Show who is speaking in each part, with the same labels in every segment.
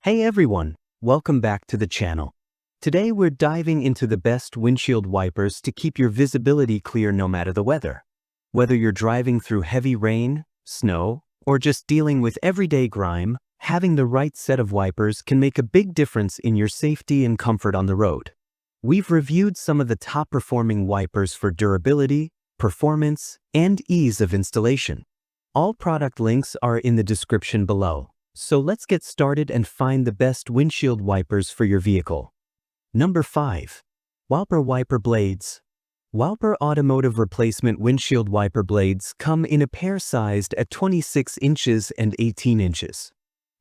Speaker 1: Hey everyone, welcome back to the channel. Today we're diving into the best windshield wipers to keep your visibility clear no matter the weather. Whether you're driving through heavy rain, snow, or just dealing with everyday grime, having the right set of wipers can make a big difference in your safety and comfort on the road. We've reviewed some of the top performing wipers for durability, performance, and ease of installation. All product links are in the description below. So let's get started and find the best windshield wipers for your vehicle. Number 5. Whopper Wiper Blades. Whopper Automotive Replacement Windshield Wiper Blades come in a pair sized at 26 inches and 18 inches.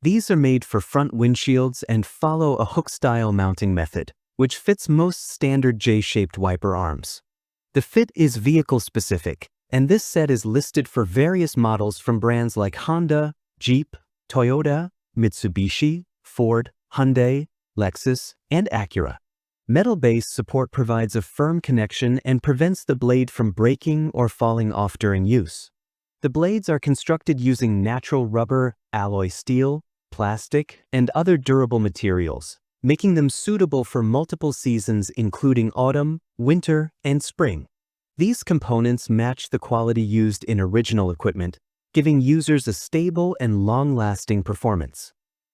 Speaker 1: These are made for front windshields and follow a hook-style mounting method, which fits most standard J-shaped wiper arms. The fit is vehicle-specific, and this set is listed for various models from brands like Honda, Jeep, Toyota, Mitsubishi, Ford, Hyundai, Lexus, and Acura. Metal base support provides a firm connection and prevents the blade from breaking or falling off during use. The blades are constructed using natural rubber, alloy steel, plastic, and other durable materials, making them suitable for multiple seasons including autumn, winter, and spring. These components match the quality used in original equipment, giving users a stable and long-lasting performance.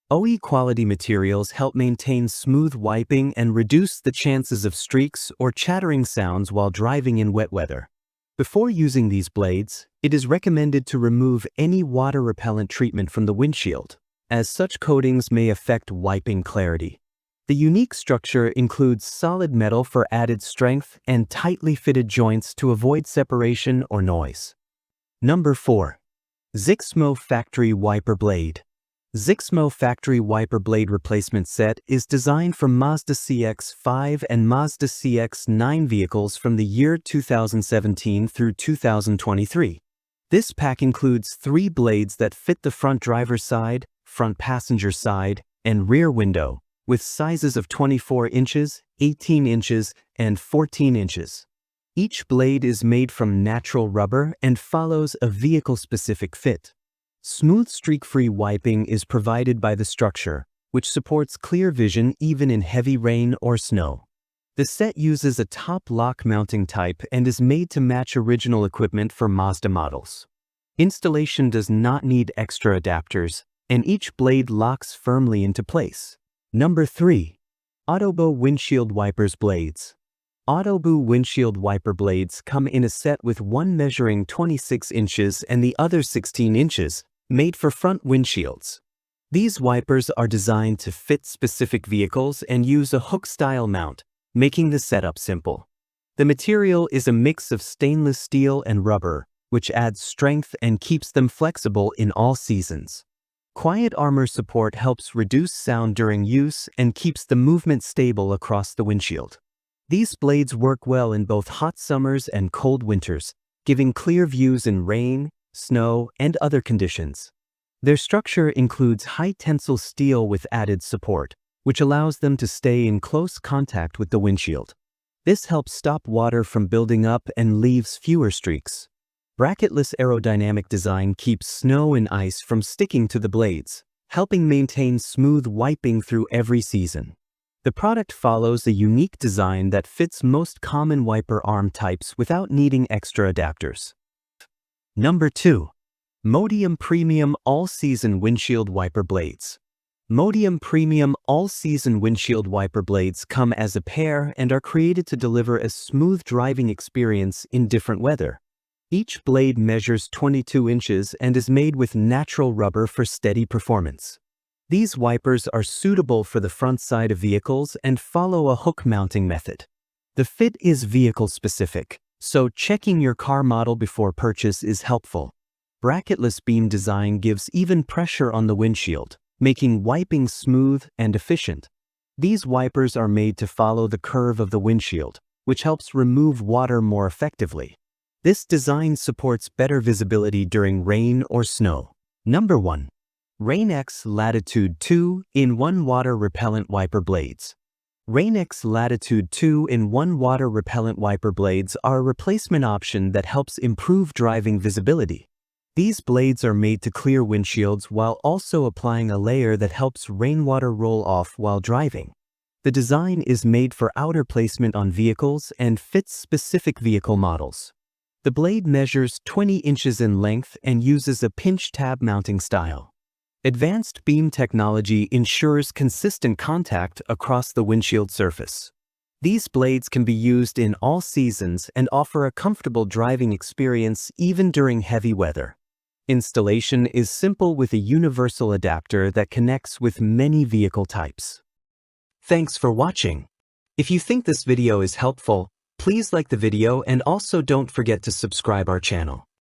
Speaker 1: OE quality materials help maintain smooth wiping and reduce the chances of streaks or chattering sounds while driving in wet weather. Before using these blades, it is recommended to remove any water repellent treatment from the windshield, as such coatings may affect wiping clarity. The unique structure includes solid metal for added strength and tightly fitted joints to avoid separation or noise. Number 4. ZIXMMO Factory Wiper Blade. ZIXMMO Factory Wiper Blade Replacement Set is designed for Mazda CX-5 and Mazda CX-9 vehicles from the year 2017 through 2023. This pack includes 3 blades that fit the front driver's side, front passenger side, and rear window, with sizes of 24 inches, 18 inches, and 14 inches. Each blade is made from natural rubber and follows a vehicle-specific fit. Smooth streak-free wiping is provided by the structure, which supports clear vision even in heavy rain or snow. The set uses a top lock mounting type and is made to match original equipment for Mazda models. Installation does not need extra adapters, and each blade locks firmly into place. Number 3. Autobo Windshield Wipers Blades. Autobo windshield wiper blades come in a set with one measuring 26 inches and the other 16 inches, made for front windshields. These wipers are designed to fit specific vehicles and use a hook-style mount, making the setup simple. The material is a mix of stainless steel and rubber, which adds strength and keeps them flexible in all seasons. Quiet armor support helps reduce sound during use and keeps the movement stable across the windshield. These blades work well in both hot summers and cold winters, giving clear views in rain, snow, and other conditions. Their structure includes high-tensile steel with added support, which allows them to stay in close contact with the windshield. This helps stop water from building up and leaves fewer streaks. Bracketless aerodynamic design keeps snow and ice from sticking to the blades, helping maintain smooth wiping through every season. The product follows a unique design that fits most common wiper arm types without needing extra adapters. Number 2. Modium Premium AllSeason Windshield Wiper Blades. Modium Premium AllSeason Windshield Wiper Blades come as a pair and are created to deliver a smooth driving experience in different weather. Each blade measures 22 inches and is made with natural rubber for steady performance. These wipers are suitable for the front side of vehicles and follow a hook mounting method. The fit is vehicle-specific, so checking your car model before purchase is helpful. Bracketless beam design gives even pressure on the windshield, making wiping smooth and efficient. These wipers are made to follow the curve of the windshield, which helps remove water more effectively. This design supports better visibility during rain or snow. Number 1. RainX Latitude 2-in-1 Water Repellent Wiper Blades. RainX Latitude 2-in-1 Water Repellent Wiper Blades are a replacement option that helps improve driving visibility. These blades are made to clear windshields while also applying a layer that helps rainwater roll off while driving. The design is made for outer placement on vehicles and fits specific vehicle models. The blade measures 20 inches in length and uses a pinch tab mounting style. Advanced beam technology ensures consistent contact across the windshield surface. These blades can be used in all seasons and offer a comfortable driving experience even during heavy weather. Installation is simple with a universal adapter that connects with many vehicle types. Thanks for watching. If you think this video is helpful, please like the video and also don't forget to subscribe our channel.